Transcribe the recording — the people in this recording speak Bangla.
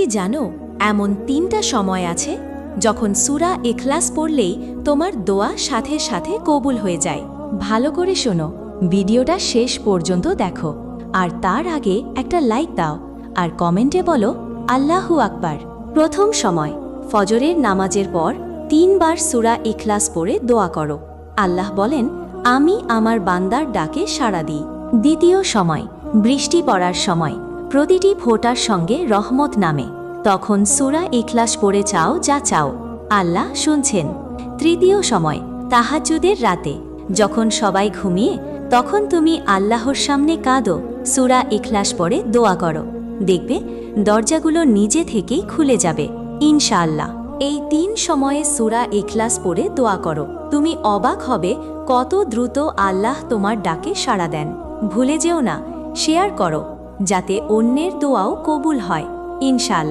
কি জানো এমন 3টা সময় আছে যখন সূরা ইখলাস পড়লেই তোমার দোয়া সাথে সাথে কবুল হয়ে যায়। ভালো করে শোনো, ভিডিওটা শেষ পর্যন্ত দেখো, আর তার আগে একটা লাইক দাও আর কমেন্টে বলো আল্লাহু আকবার। প্রথম সময়, ফজরের নামাজের পর 3 বার সূরা ইখলাস পড়ে দোয়া করো। আল্লাহ বলেন, আমি আমার বান্দার ডাকে সাড়া দিই। দ্বিতীয় সময়, বৃষ্টি পড়ার সময় প্রতিটি ফোঁটার সঙ্গে রহমত নামে, তখন সূরা ইখলাস পড়ে চাও যা চাও, আল্লাহ শুনছেন। তৃতীয় সময়, তাহাজ্জুদের রাতে যখন সবাই ঘুমিয়ে, তখন তুমি আল্লাহর সামনে কাঁদো, সূরা ইখলাস পড়ে দোয়া করো, দেখবে দরজাগুলো নিজে থেকেই খুলে যাবে ইনশাআল্লাহ। এই 3 সময়ে সূরা ইখলাস পড়ে দোয়া করো, তুমি অবাক হবে কত দ্রুত আল্লাহ তোমার ডাকে সাড়া দেন। ভুলে যেও না, শেয়ার করো যাতে অন্যের দোয়াও কবুল হয় ইনশাআল্লাহ।